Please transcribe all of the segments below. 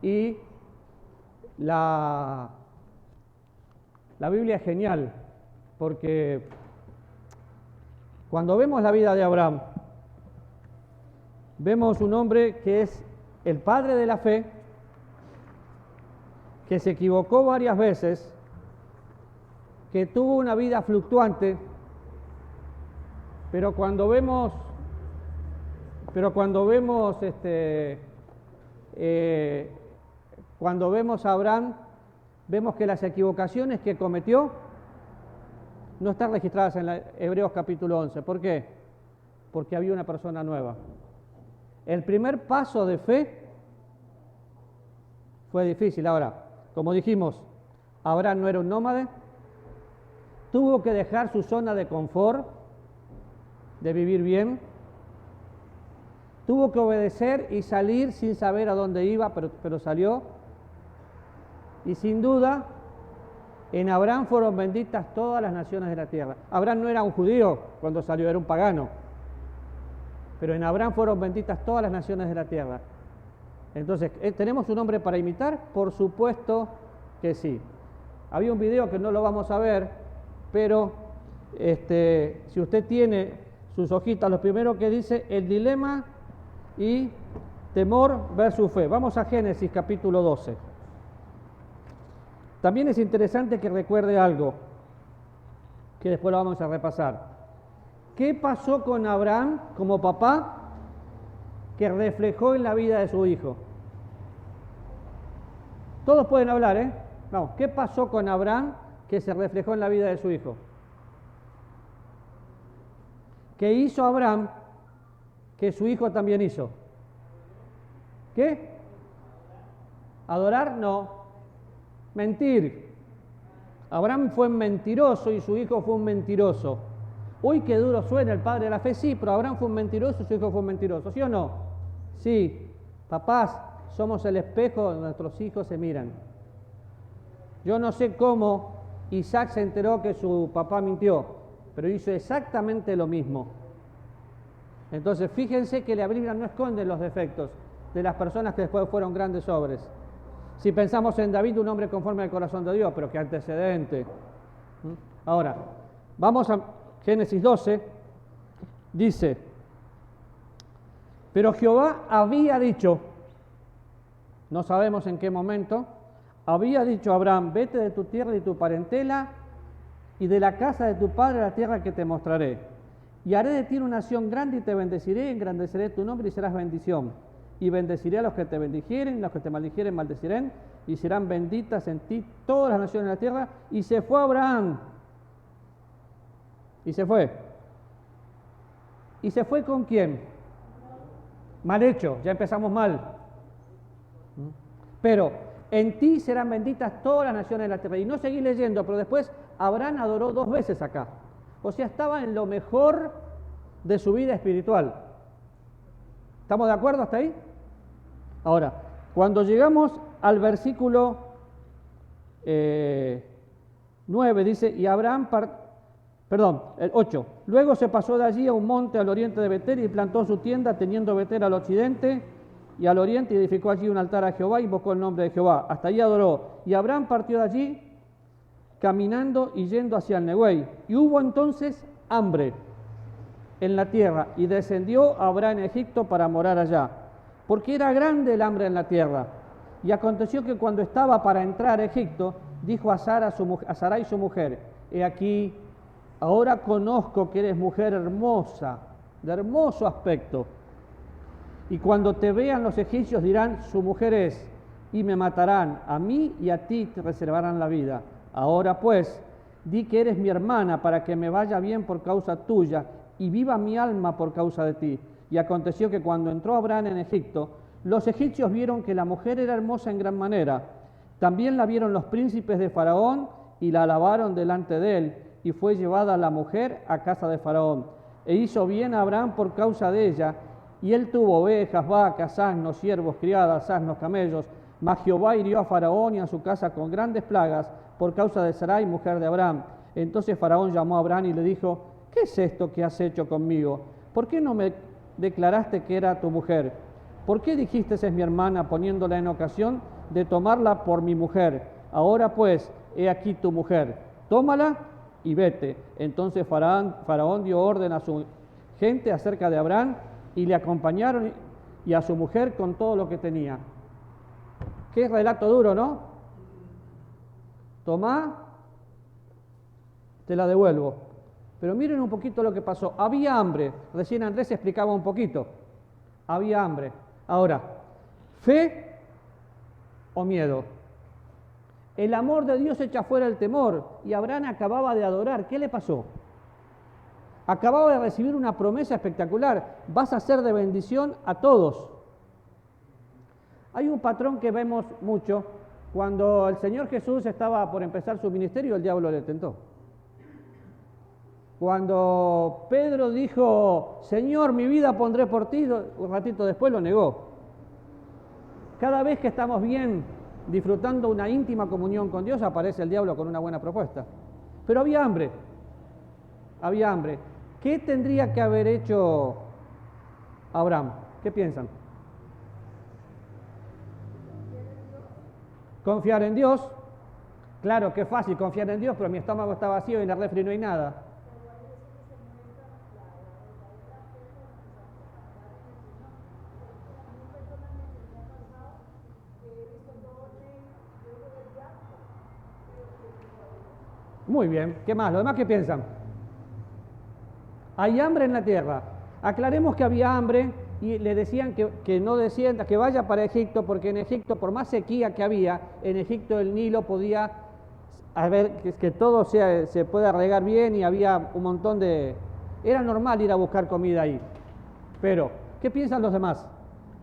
Y la Biblia es genial, porque cuando vemos la vida de Abraham, vemos un hombre que es el padre de la fe, que se equivocó varias veces, que tuvo una vida fluctuante, pero cuando vemos a Abraham, vemos que las equivocaciones que cometió no están registradas en Hebreos capítulo 11. ¿Por qué? Porque había una persona nueva. El primer paso de fe fue difícil. Ahora, como dijimos, Abraham no era un nómade, tuvo que dejar su zona de confort, de vivir bien, tuvo que obedecer y salir sin saber a dónde iba, pero salió. Y sin duda, en Abraham fueron benditas todas las naciones de la tierra. Abraham no era un judío cuando salió, era un pagano. Pero en Abraham fueron benditas todas las naciones de la tierra. Entonces, ¿tenemos un hombre para imitar? Por supuesto que sí. Había un video que no lo vamos a ver, pero si usted tiene sus hojitas, lo primero que dice, el dilema y temor versus fe. Vamos a Génesis capítulo 12. También es interesante que recuerde algo, que después lo vamos a repasar. ¿Qué pasó con Abraham como papá que reflejó en la vida de su hijo? Todos pueden hablar, ¿eh? Vamos, ¿qué pasó con Abraham que se reflejó en la vida de su hijo? ¿Qué hizo Abraham que su hijo también hizo? ¿Qué? ¿Adorar? No. Mentir. Abraham fue mentiroso y su hijo fue un mentiroso. Uy, qué duro suena el padre de la fe. Sí, pero Abraham fue un mentiroso y su hijo fue un mentiroso. ¿Sí o no? Sí. Papás, somos el espejo donde nuestros hijos se miran. Yo no sé cómo Isaac se enteró que su papá mintió, pero hizo exactamente lo mismo. Entonces, fíjense que la Biblia no esconde los defectos de las personas que después fueron grandes hombres. Si pensamos en David, un hombre conforme al corazón de Dios, pero qué antecedente. Ahora, vamos a Génesis 12, dice, pero Jehová había dicho, no sabemos en qué momento, había dicho a Abraham, vete de tu tierra y tu parentela y de la casa de tu padre a la tierra que te mostraré. Y haré de ti una nación grande y te bendeciré, engrandeceré tu nombre y serás bendición. Y bendeciré a los que te bendijeren, los que te maldijeren, maldeciré, y serán benditas en ti todas las naciones de la tierra. Y se fue Abraham. Y se fue. ¿Y se fue con quién? Mal hecho, ya empezamos mal. Pero en ti serán benditas todas las naciones de la tierra. Y no seguí leyendo, pero después Abraham adoró 2 veces acá. O sea, estaba en lo mejor de su vida espiritual. ¿Estamos de acuerdo hasta ahí? Ahora, cuando llegamos al versículo 9, dice, y Abraham, el 8, luego se pasó de allí a un monte al oriente de Betel y plantó su tienda, teniendo Betel al occidente y al oriente, y edificó allí un altar a Jehová, y invocó el nombre de Jehová. Hasta allí adoró. Y Abraham partió de allí, caminando y yendo hacia el Neguey. Y hubo entonces hambre en la tierra, y descendió Abraham en Egipto para morar allá, porque era grande el hambre en la tierra. Y aconteció que cuando estaba para entrar a Egipto, dijo a Sarai su mujer, he aquí, ahora conozco que eres mujer hermosa, de hermoso aspecto, y cuando te vean los egipcios dirán, su mujer es, y me matarán, a mí y a ti te reservarán la vida. Ahora pues, di que eres mi hermana, para que me vaya bien por causa tuya, y viva mi alma por causa de ti. Y aconteció que cuando entró Abraham en Egipto, los egipcios vieron que la mujer era hermosa en gran manera. También la vieron los príncipes de Faraón, y la alabaron delante de él, y fue llevada la mujer a casa de Faraón. E hizo bien a Abraham por causa de ella, y él tuvo ovejas, vacas, asnos, siervos, criadas, asnos, camellos. Mas Jehová hirió a Faraón y a su casa con grandes plagas por causa de Sarai, mujer de Abraham. Entonces Faraón llamó a Abraham y le dijo, ¿qué es esto que has hecho conmigo? ¿Por qué no me declaraste que era tu mujer? ¿por qué dijiste es mi hermana poniéndola en ocasión de tomarla por mi mujer? Ahora pues, he aquí tu mujer, tómala y vete. Entonces Faraón dio orden a su gente acerca de Abraham y le acompañaron y a su mujer con todo lo que tenía. Qué relato duro, ¿no? Tomá, te la devuelvo. Pero miren un poquito lo que pasó. Había hambre. Recién Andrés explicaba un poquito. Había hambre. Ahora, ¿fe o miedo? El amor de Dios echa fuera el temor. Y Abraham acababa de adorar. ¿Qué le pasó? Acababa de recibir una promesa espectacular. Vas a ser de bendición a todos. Hay un patrón que vemos mucho. Cuando el Señor Jesús estaba por empezar su ministerio, el diablo le tentó. Cuando Pedro dijo, Señor, mi vida pondré por ti, un ratito después lo negó. Cada vez que estamos bien, disfrutando una íntima comunión con Dios, aparece el diablo con una buena propuesta. Pero había hambre. Había hambre. ¿Qué tendría que haber hecho Abraham? ¿Qué piensan? Confiar en Dios. Claro, que es fácil confiar en Dios, pero mi estómago está vacío y en el refri no hay nada. Muy bien, ¿qué más? ¿Los demás qué piensan? Hay hambre en la tierra. Aclaremos que había hambre y le decían que no descienda, que vaya para Egipto, porque en Egipto, por más sequía que había, en Egipto el Nilo podía haber, que todo se pueda regar bien y había un montón de... Era normal ir a buscar comida ahí. Pero, ¿qué piensan los demás?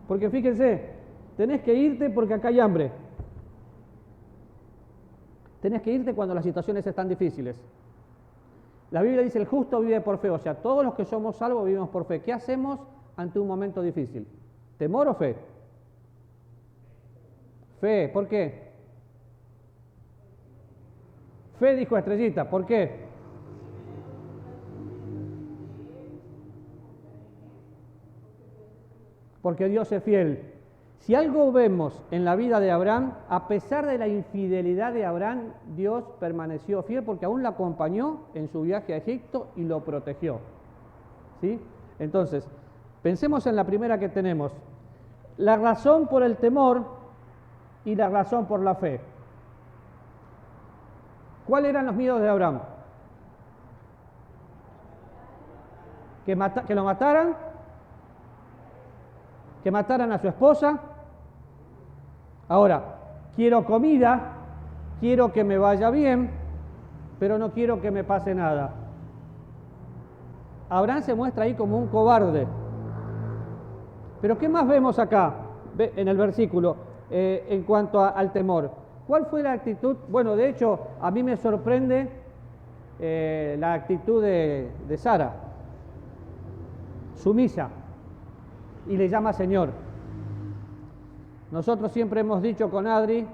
Porque fíjense, tenés que irte porque acá hay hambre. Tenés que irte cuando las situaciones están difíciles. La Biblia dice, el justo vive por fe, o sea, todos los que somos salvos vivimos por fe. ¿Qué hacemos ante un momento difícil? ¿Temor o fe? Fe, ¿por qué? Fe, dijo Estrellita, ¿por qué? Porque Dios es fiel. Si algo vemos en la vida de Abraham, a pesar de la infidelidad de Abraham, Dios permaneció fiel porque aún lo acompañó en su viaje a Egipto y lo protegió. ¿Sí? Entonces, pensemos en la primera que tenemos. La razón por el temor y la razón por la fe. ¿Cuáles eran los miedos de Abraham? Que lo mataran, que mataran a su esposa. Ahora, quiero comida, quiero que me vaya bien, pero no quiero que me pase nada. Abraham se muestra ahí como un cobarde. Pero ¿qué más vemos acá en el versículo en cuanto al temor? ¿Cuál fue la actitud? Bueno, de hecho, a mí me sorprende la actitud de Sara, sumisa, y le llama Señor. Nosotros siempre hemos dicho con Adri,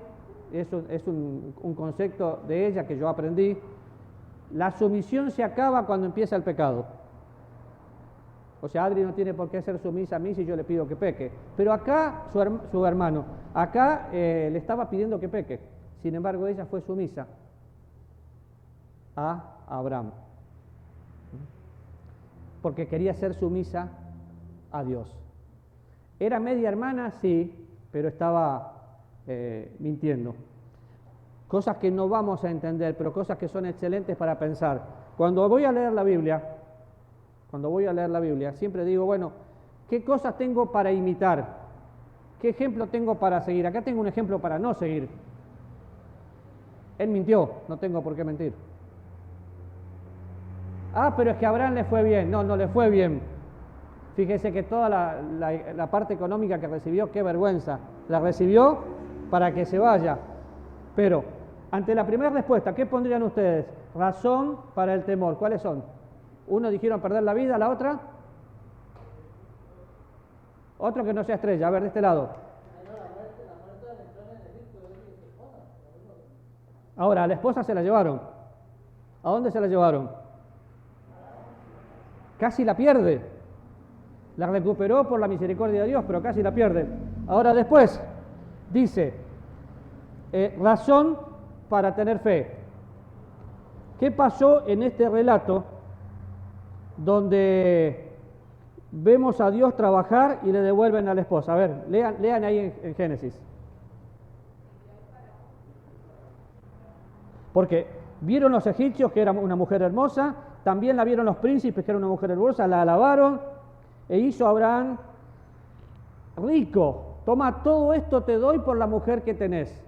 es un concepto de ella que yo aprendí, la sumisión se acaba cuando empieza el pecado. O sea, Adri no tiene por qué ser sumisa a mí si yo le pido que peque. Pero acá, su hermano, acá le estaba pidiendo que peque. Sin embargo, ella fue sumisa a Abraham. Porque quería ser sumisa a Dios. ¿Era media hermana? Sí, pero estaba mintiendo. Cosas que no vamos a entender, pero cosas que son excelentes para pensar. Cuando voy a leer la Biblia, siempre digo, bueno, ¿qué cosas tengo para imitar? ¿Qué ejemplo tengo para seguir? Acá tengo un ejemplo para no seguir. Él mintió, no tengo por qué mentir. Ah, pero es que a Abraham le fue bien. No, no le fue bien. Fíjese que toda la parte económica que recibió, qué vergüenza, la recibió para que se vaya. Pero, ante la primera respuesta, ¿qué pondrían ustedes? Razón para el temor. ¿Cuáles son? Uno dijeron perder la vida, la otra. Otro que no sea estrella. A ver, de este lado. Ahora, a la esposa se la llevaron. ¿A dónde se la llevaron? Casi la pierde. La recuperó por la misericordia de Dios, pero casi la pierde. Ahora después, dice, razón para tener fe. ¿Qué pasó en este relato donde vemos a Dios trabajar y le devuelven a la esposa? A ver, lean ahí en Génesis. Porque vieron los egipcios que era una mujer hermosa, también la vieron los príncipes que era una mujer hermosa, la alabaron, e hizo Abraham rico. Toma, todo esto te doy por la mujer que tenés.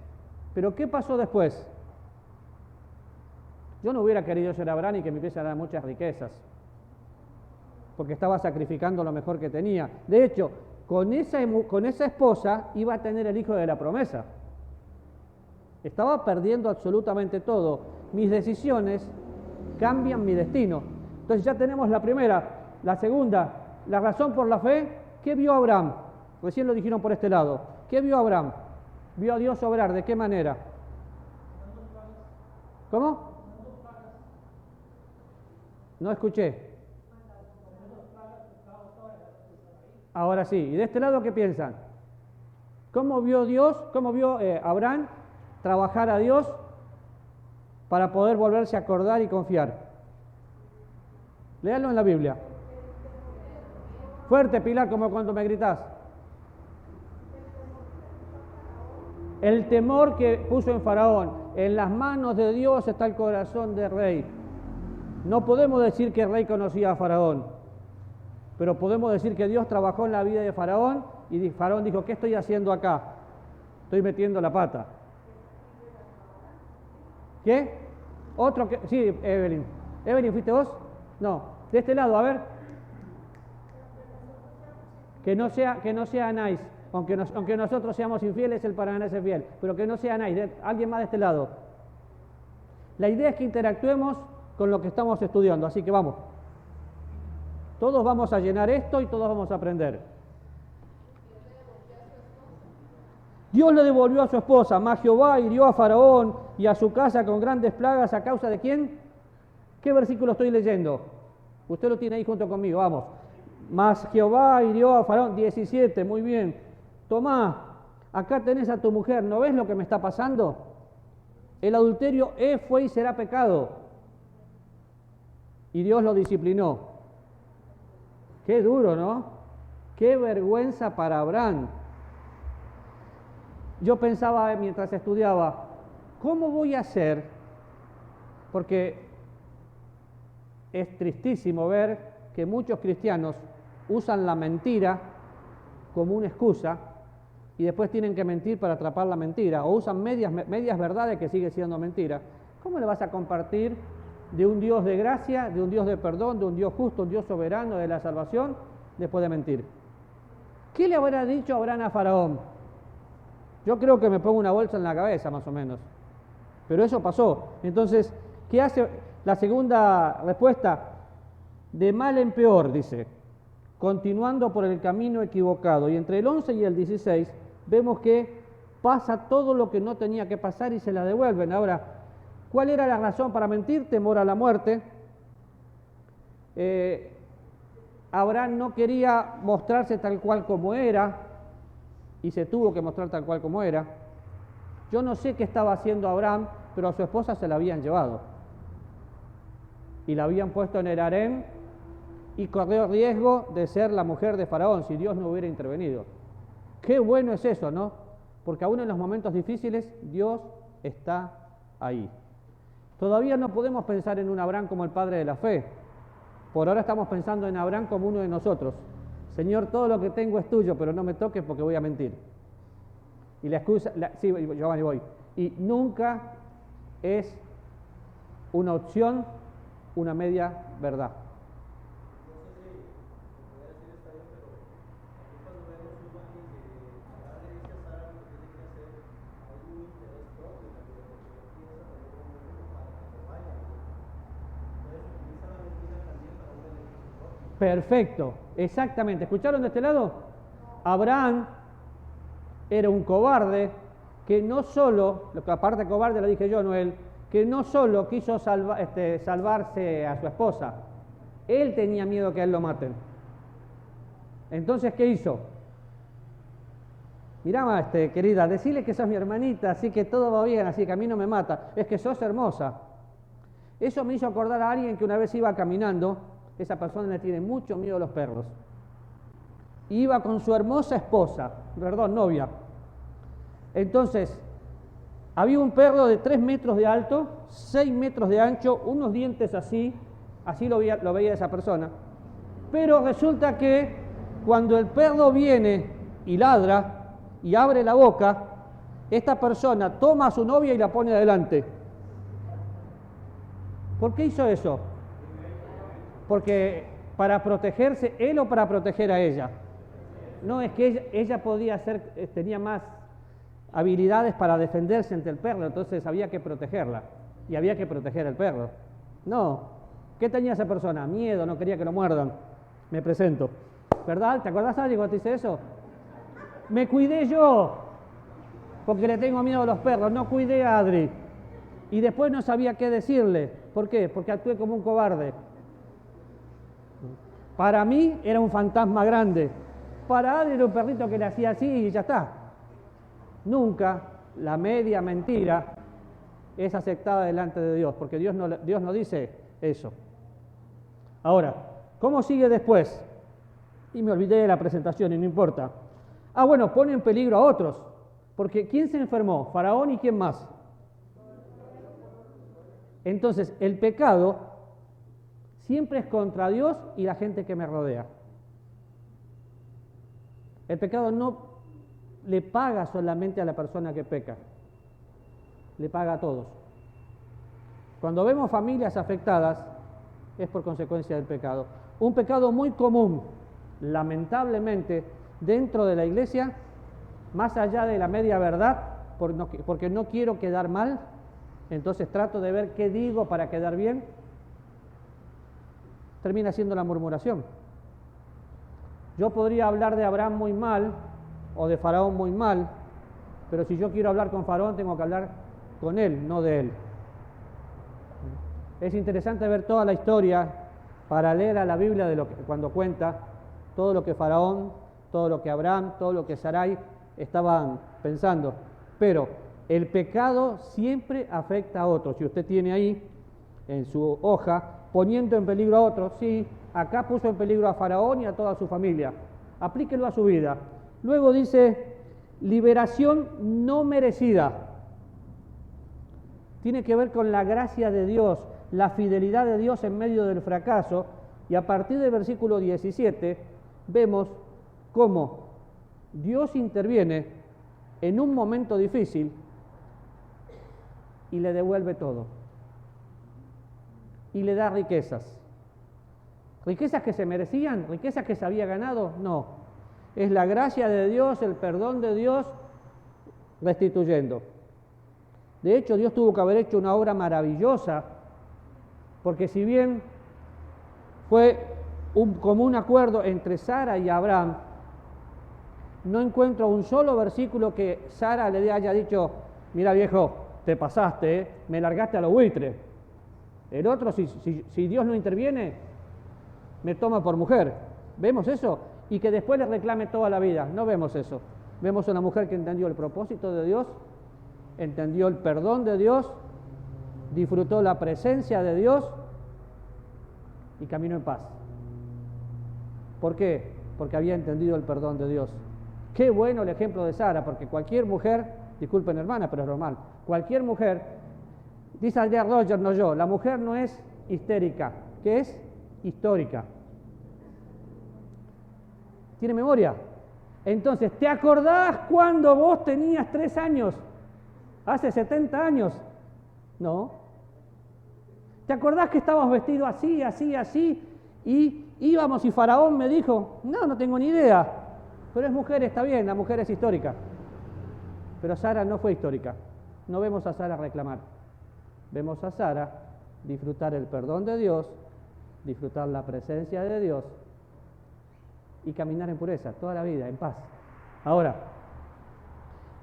Pero ¿qué pasó después? Yo no hubiera querido ser Abraham y que me empiecen a dar muchas riquezas, porque estaba sacrificando lo mejor que tenía. De hecho, con esa esposa iba a tener el hijo de la promesa. Estaba perdiendo absolutamente todo. Mis decisiones cambian mi destino. Entonces ya tenemos la primera. La segunda, la razón por la fe. ¿Qué vio Abraham? Recién lo dijeron por este lado. ¿Qué vio Abraham? Vio a Dios obrar. ¿De qué manera? ¿Cómo? No escuché. Ahora sí. ¿Y de este lado qué piensan? ¿Cómo vio Dios? ¿Cómo vio Abraham trabajar a Dios para poder volverse a acordar y confiar? Léanlo en la Biblia. Fuerte, Pilar, como cuando me gritás. El temor que puso en Faraón. En las manos de Dios está el corazón del rey. No podemos decir que el rey conocía a Faraón, pero podemos decir que Dios trabajó en la vida de Faraón y Faraón dijo, ¿qué estoy haciendo acá? Estoy metiendo la pata. ¿Qué? Otro que... Sí, Evelyn. ¿Evelyn, fuiste vos? No. De este lado, a ver. Que no sea Anais. Aunque nosotros seamos infieles, el Paraná es fiel. Pero que no sea Anais. Alguien más de este lado. La idea es que interactuemos con lo que estamos estudiando. Así que vamos. Todos vamos a llenar esto y todos vamos a aprender. Dios le devolvió a su esposa, mas Jehová hirió a Faraón y a su casa con grandes plagas a causa de ¿quién? ¿Qué versículo estoy leyendo? Usted lo tiene ahí junto conmigo, vamos. Mas Jehová hirió a Faraón, 17, muy bien. Tomá, acá tenés a tu mujer, ¿no ves lo que me está pasando? El adulterio fue y será pecado. Y Dios lo disciplinó. Qué duro, ¿no? Qué vergüenza para Abraham. Yo pensaba mientras estudiaba, ¿cómo voy a hacer? Porque es tristísimo ver que muchos cristianos usan la mentira como una excusa y después tienen que mentir para atrapar la mentira, o usan medias verdades que sigue siendo mentira. ¿Cómo le vas a compartir de un Dios de gracia, de un Dios de perdón, de un Dios justo, un Dios soberano de la salvación, después de mentir? ¿Qué le habrá dicho Abraham a Faraón? Yo creo que me pongo una bolsa en la cabeza, más o menos. Pero eso pasó. Entonces, ¿qué hace la segunda respuesta? De mal en peor, dice, continuando por el camino equivocado. Y entre el 11 y el 16 vemos que pasa todo lo que no tenía que pasar y se la devuelven. Ahora, ¿cuál era la razón para mentir? Temor a la muerte. Abraham no quería mostrarse tal cual como era y se tuvo que mostrar tal cual como era. Yo no sé qué estaba haciendo Abraham, pero a su esposa se la habían llevado y la habían puesto en el harén y corrió riesgo de ser la mujer de Faraón si Dios no hubiera intervenido. Qué bueno es eso, ¿no? Porque aún en los momentos difíciles Dios está ahí. Todavía no podemos pensar en un Abraham como el padre de la fe. Por ahora estamos pensando en Abraham como uno de nosotros. Señor, todo lo que tengo es tuyo, pero no me toques porque voy a mentir. Y la excusa, sí, Giovanni, voy. Y nunca es una opción, una media verdad. Perfecto, exactamente. ¿Escucharon de este lado? Abraham era un cobarde que no solo, aparte de cobarde lo dije yo, Noel, que no solo quiso salvarse a su esposa, él tenía miedo que a él lo maten. Entonces, ¿qué hizo? Mirá, querida, decile que sos mi hermanita, así que todo va bien, así que a mí no me mata, es que sos hermosa. Eso me hizo acordar a alguien que una vez iba caminando, esa persona le tiene mucho miedo a los perros. Iba con su hermosa esposa, perdón, novia. Entonces, había un perro de 3 metros de alto, 6 metros de ancho, unos dientes así lo veía esa persona. Pero resulta que cuando el perro viene y ladra y abre la boca, esta persona toma a su novia y la pone adelante. ¿Por qué hizo eso? Porque para protegerse él o para proteger a ella. No, es que ella podía ser, tenía más habilidades para defenderse ante el perro, entonces había que protegerla y había que proteger al perro. No, ¿qué tenía esa persona? Miedo, no quería que lo muerdan. Me presento. ¿Verdad? ¿Te acordás, Adri, cuando te hice eso? Me cuidé yo, porque le tengo miedo a los perros, no cuidé a Adri. Y después no sabía qué decirle. ¿Por qué? Porque actué como un cobarde. Para mí era un fantasma grande. Para Adri era un perrito que le hacía así y ya está. Nunca la media mentira es aceptada delante de Dios, porque Dios no dice eso. Ahora, ¿cómo sigue después? Y me olvidé de la presentación y no importa. Bueno, pone en peligro a otros, porque ¿quién se enfermó? Faraón y ¿quién más? Entonces, el pecado siempre es contra Dios y la gente que me rodea. El pecado no le paga solamente a la persona que peca, le paga a todos. Cuando vemos familias afectadas, es por consecuencia del pecado. Un pecado muy común, lamentablemente, dentro de la iglesia, más allá de la media verdad, porque no quiero quedar mal, entonces trato de ver qué digo para quedar bien, termina siendo la murmuración. Yo podría hablar de Abraham muy mal o de Faraón muy mal, pero si yo quiero hablar con Faraón tengo que hablar con él, no de él. Es interesante ver toda la historia paralela a la Biblia cuando cuenta todo lo que Faraón, todo lo que Abraham, todo lo que Sarai estaban pensando. Pero el pecado siempre afecta a otros. Si usted tiene ahí en su hoja, poniendo en peligro a otros, sí, acá puso en peligro a Faraón y a toda su familia. Aplíquelo a su vida. Luego dice, liberación no merecida. Tiene que ver con la gracia de Dios, la fidelidad de Dios en medio del fracaso. Y a partir del versículo 17 vemos cómo Dios interviene en un momento difícil y le devuelve todo. Y le da riquezas. ¿Riquezas que se merecían? ¿Riquezas que se había ganado? No. Es la gracia de Dios, el perdón de Dios restituyendo. De hecho, Dios tuvo que haber hecho una obra maravillosa, porque si bien fue como un acuerdo entre Sara y Abraham, no encuentro un solo versículo que Sara le haya dicho, mira viejo, te pasaste, me largaste a los buitres. El otro, si Dios no interviene, me toma por mujer. ¿Vemos eso? Y que después le reclame toda la vida. No vemos eso. Vemos una mujer que entendió el propósito de Dios, entendió el perdón de Dios, disfrutó la presencia de Dios y caminó en paz. ¿Por qué? Porque había entendido el perdón de Dios. Qué bueno el ejemplo de Sara, porque cualquier mujer, disculpen hermana, pero es normal, cualquier mujer, dice ayer Roger, no yo, la mujer no es histérica, ¿qué es? Histórica. ¿Tiene memoria? Entonces, ¿te acordás cuando vos tenías 3 años? ¿Hace 70 años? No. ¿Te acordás que estabas vestido así, así, así? Y íbamos y Faraón me dijo, no tengo ni idea. Pero es mujer, está bien, la mujer es histórica. Pero Sara no fue histórica. No vemos a Sara reclamar. Vemos a Sara disfrutar el perdón de Dios, disfrutar la presencia de Dios y caminar en pureza toda la vida, en paz. Ahora,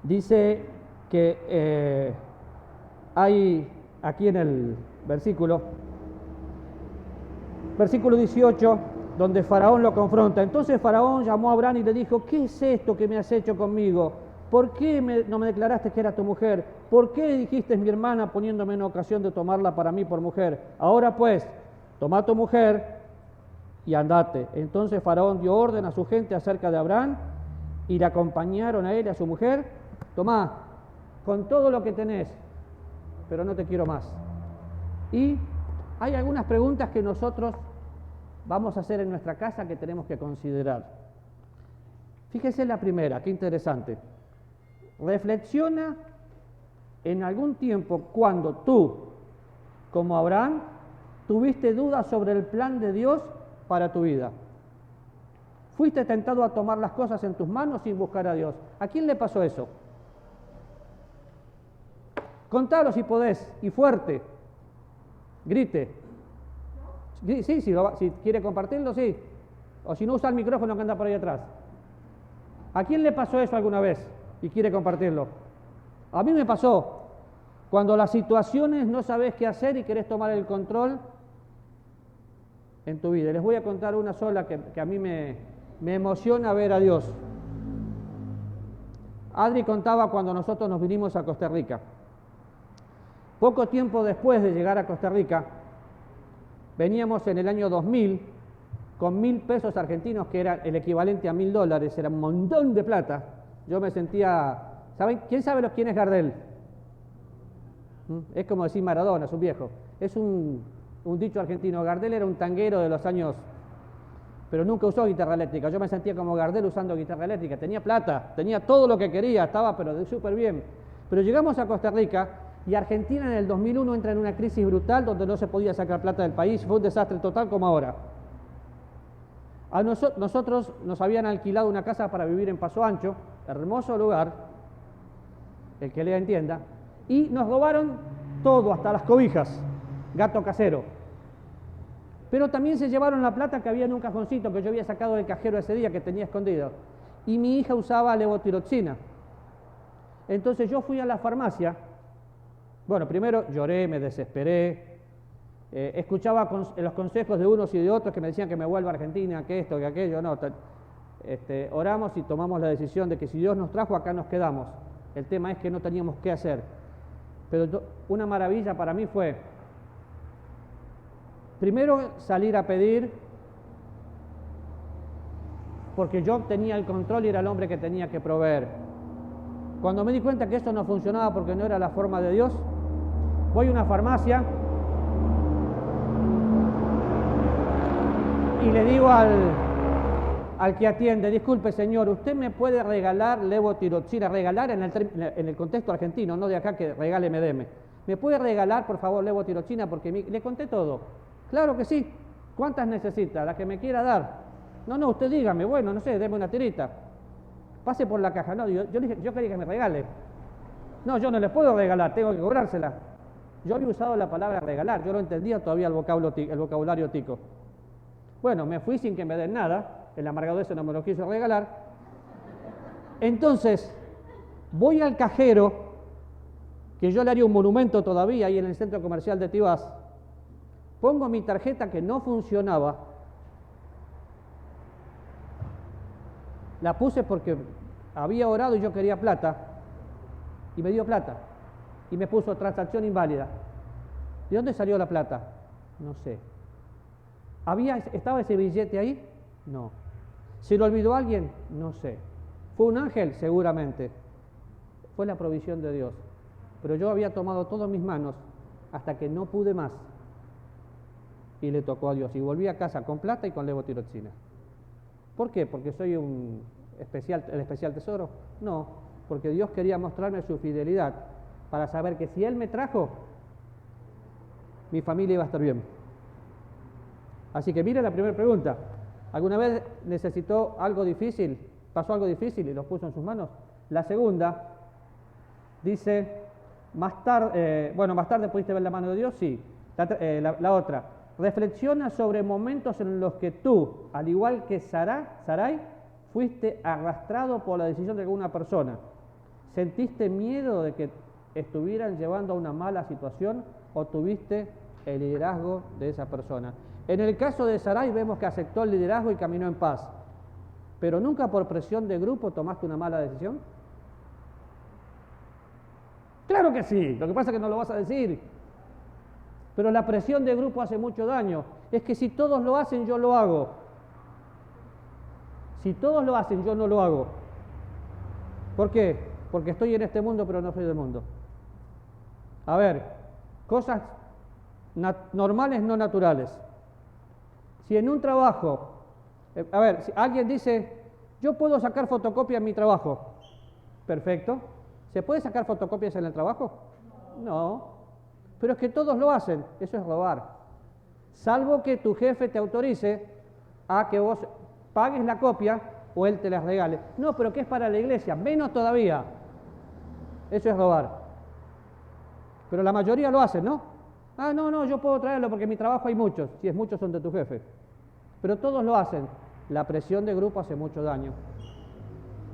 dice que hay aquí en el versículo 18, donde Faraón lo confronta. Entonces Faraón llamó a Abraham y le dijo: ¿qué es esto que me has hecho conmigo? ¿Por qué no me declaraste que era tu mujer? ¿Por qué dijiste mi hermana poniéndome en ocasión de tomarla para mí por mujer? Ahora pues, toma tu mujer y andate. Entonces Faraón dio orden a su gente acerca de Abraham y le acompañaron a él y a su mujer. Tomá, con todo lo que tenés, pero no te quiero más. Y hay algunas preguntas que nosotros vamos a hacer en nuestra casa que tenemos que considerar. Fíjese la primera, qué interesante. Reflexiona en algún tiempo cuando tú, como Abraham, tuviste dudas sobre el plan de Dios para tu vida. Fuiste tentado a tomar las cosas en tus manos sin buscar a Dios. ¿A quién le pasó eso? Contalo si podés, y fuerte. Grite. Sí, si quiere compartirlo, sí. O si no, usa el micrófono que anda por ahí atrás. ¿A quién le pasó eso alguna vez y quiere compartirlo? A mí me pasó. Cuando las situaciones no sabés qué hacer y querés tomar el control en tu vida. Les voy a contar una sola que a mí me emociona ver a Dios. Adri contaba cuando nosotros nos vinimos a Costa Rica. Poco tiempo después de llegar a Costa Rica, veníamos en el año 2000 con 1.000 pesos argentinos, que era el equivalente a $1.000, era un montón de plata. Yo me sentía... ¿Saben? ¿Quién sabe quién es Gardel? Es como decir Maradona, es un viejo. Es un dicho argentino. Gardel era un tanguero de los años... pero nunca usó guitarra eléctrica. Yo me sentía como Gardel usando guitarra eléctrica. Tenía plata, tenía todo lo que quería, estaba pero súper bien. Pero llegamos a Costa Rica y Argentina en el 2001 entra en una crisis brutal donde no se podía sacar plata del país. Fue un desastre total como ahora. A nosotros nos habían alquilado una casa para vivir en Paso Ancho, hermoso lugar, el que le entienda, y nos robaron todo, hasta las cobijas, gato casero. Pero también se llevaron la plata que había en un cajoncito que yo había sacado del cajero ese día, que tenía escondido. Y mi hija usaba levotiroxina. Entonces yo fui a la farmacia. Bueno, primero lloré, me desesperé. Escuchaba los consejos de unos y de otros que me decían que me vuelva a Argentina, que esto, que aquello. No, oramos y tomamos la decisión de que si Dios nos trajo, acá nos quedamos. El tema es que no teníamos qué hacer. Pero una maravilla para mí fue... Primero salir a pedir, porque yo tenía el control y era el hombre que tenía que proveer. Cuando me di cuenta que eso no funcionaba porque no era la forma de Dios, voy a una farmacia y le digo al que atiende: disculpe señor, ¿usted me puede regalar levotiroxina? Regalar en el contexto argentino, no de acá que regáleme, deme. ¿Me puede regalar por favor levotiroxina? Porque le conté todo. Claro que sí. ¿Cuántas necesita? La que me quiera dar. No, usted dígame. Bueno, no sé, deme una tirita. Pase por la caja. No, yo le dije, yo quería que me regale. No, yo no le puedo regalar, tengo que cobrársela. Yo había usado la palabra regalar, yo no entendía todavía el vocabulario tico. Bueno, me fui sin que me den nada, el amargado ese no me lo quiso regalar. Entonces, voy al cajero, que yo le haría un monumento todavía ahí en el centro comercial de Tibás. Pongo mi tarjeta que no funcionaba, la puse porque había orado y yo quería plata, y me dio plata, y me puso transacción inválida. ¿De dónde salió la plata? No sé. ¿Estaba ese billete ahí? No. ¿Se lo olvidó alguien? No sé. ¿Fue un ángel? Seguramente. Fue la provisión de Dios. Pero yo había tomado todo en mis manos hasta que no pude más. Y le tocó a Dios. Y volví a casa con plata y con levotiroxina. ¿Por qué? ¿Porque soy el especial tesoro? No, porque Dios quería mostrarme su fidelidad para saber que si Él me trajo, mi familia iba a estar bien. Así que mire la primera pregunta. ¿Alguna vez necesitó algo difícil? ¿Pasó algo difícil y lo puso en sus manos? La segunda dice, más tarde pudiste ver la mano de Dios, sí. La otra, reflexiona sobre momentos en los que tú, al igual que Sarai, fuiste arrastrado por la decisión de alguna persona. ¿Sentiste miedo de que estuvieran llevando a una mala situación o tuviste el liderazgo de esa persona? En el caso de Sarai vemos que aceptó el liderazgo y caminó en paz. Pero nunca por presión de grupo tomaste una mala decisión. Claro que sí, lo que pasa es que no lo vas a decir. Pero la presión de grupo hace mucho daño. Es que si todos lo hacen, yo lo hago. Si todos lo hacen, yo no lo hago. ¿Por qué? Porque estoy en este mundo, pero no soy del mundo. A ver, cosas normales, no naturales. Si en un trabajo, a ver, si alguien dice, yo puedo sacar fotocopia en mi trabajo. Perfecto. ¿Se puede sacar fotocopias en el trabajo? No. Pero es que todos lo hacen. Eso es robar. Salvo que tu jefe te autorice a que vos pagues la copia o él te las regale. No, pero que es para la iglesia. Menos todavía. Eso es robar. Pero la mayoría lo hacen, ¿no? Ah, no, yo puedo traerlo porque en mi trabajo hay muchos. Si es muchos son de tu jefe. Pero todos lo hacen. La presión de grupo hace mucho daño.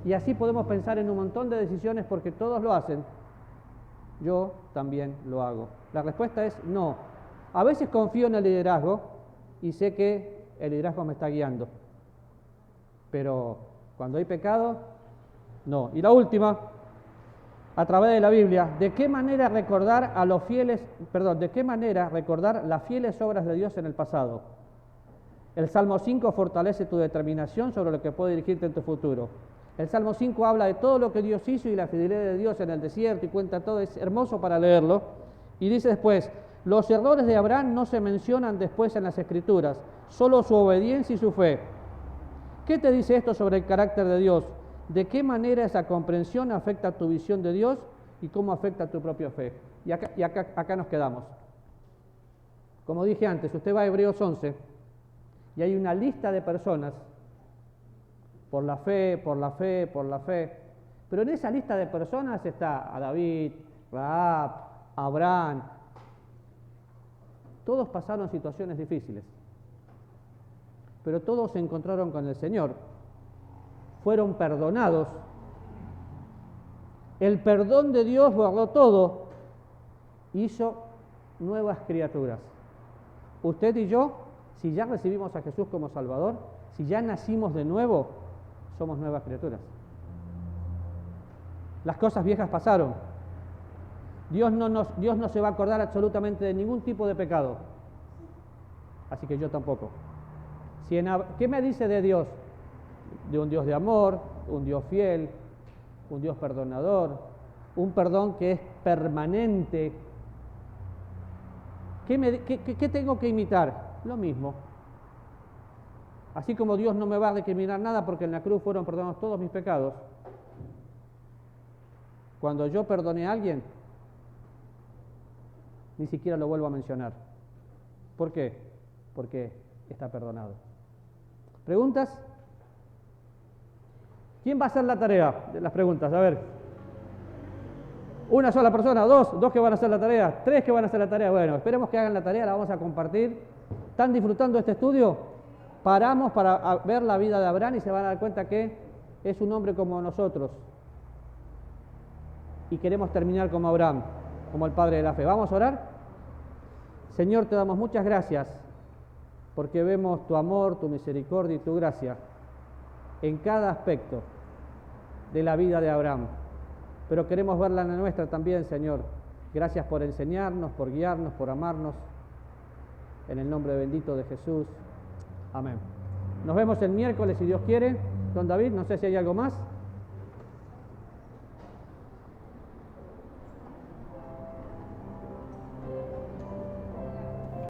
Y así podemos pensar en un montón de decisiones porque todos lo hacen. Yo también lo hago. La respuesta es no. A veces confío en el liderazgo y sé que el liderazgo me está guiando. Pero cuando hay pecado, no. Y la última, a través de la Biblia, ¿de qué manera recordar las fieles obras de Dios en el pasado? El Salmo 5 fortalece tu determinación sobre lo que puede dirigirte en tu futuro. El Salmo 5 habla de todo lo que Dios hizo y la fidelidad de Dios en el desierto y cuenta todo, es hermoso para leerlo. Y dice después, los errores de Abraham no se mencionan después en las Escrituras, solo su obediencia y su fe. ¿Qué te dice esto sobre el carácter de Dios? ¿De qué manera esa comprensión afecta tu visión de Dios y cómo afecta tu propia fe? Y acá nos quedamos. Como dije antes, usted va a Hebreos 11 y hay una lista de personas por la fe, pero en esa lista de personas está a David, Rahab, Abraham. Todos pasaron situaciones difíciles, pero todos se encontraron con el Señor, fueron perdonados. El perdón de Dios guardó todo, hizo nuevas criaturas. Usted y yo, si ya recibimos a Jesús como Salvador, si ya nacimos de nuevo, somos nuevas criaturas. Las cosas viejas pasaron. Dios no se va a acordar absolutamente de ningún tipo de pecado. Así que yo tampoco. ¿Qué me dice de Dios? De un Dios de amor, un Dios fiel, un Dios perdonador, un perdón que es permanente. ¿Qué tengo que imitar? Lo mismo. Así como Dios no me va a recriminar nada porque en la cruz fueron perdonados todos mis pecados, cuando yo perdoné a alguien, ni siquiera lo vuelvo a mencionar. ¿Por qué? Porque está perdonado. ¿Preguntas? ¿Quién va a hacer la tarea de las preguntas? A ver. ¿Una sola persona? ¿Dos que van a hacer la tarea? ¿Tres que van a hacer la tarea? Bueno, esperemos que hagan la tarea, la vamos a compartir. ¿Están disfrutando de este estudio? Paramos para ver la vida de Abraham y se van a dar cuenta que es un hombre como nosotros. Y queremos terminar como Abraham, como el padre de la fe. ¿Vamos a orar? Señor, te damos muchas gracias porque vemos tu amor, tu misericordia y tu gracia en cada aspecto de la vida de Abraham. Pero queremos verla en la nuestra también, Señor. Gracias por enseñarnos, por guiarnos, por amarnos. En el nombre bendito de Jesús. Amén. Nos vemos el miércoles, si Dios quiere. Don David, no sé si hay algo más.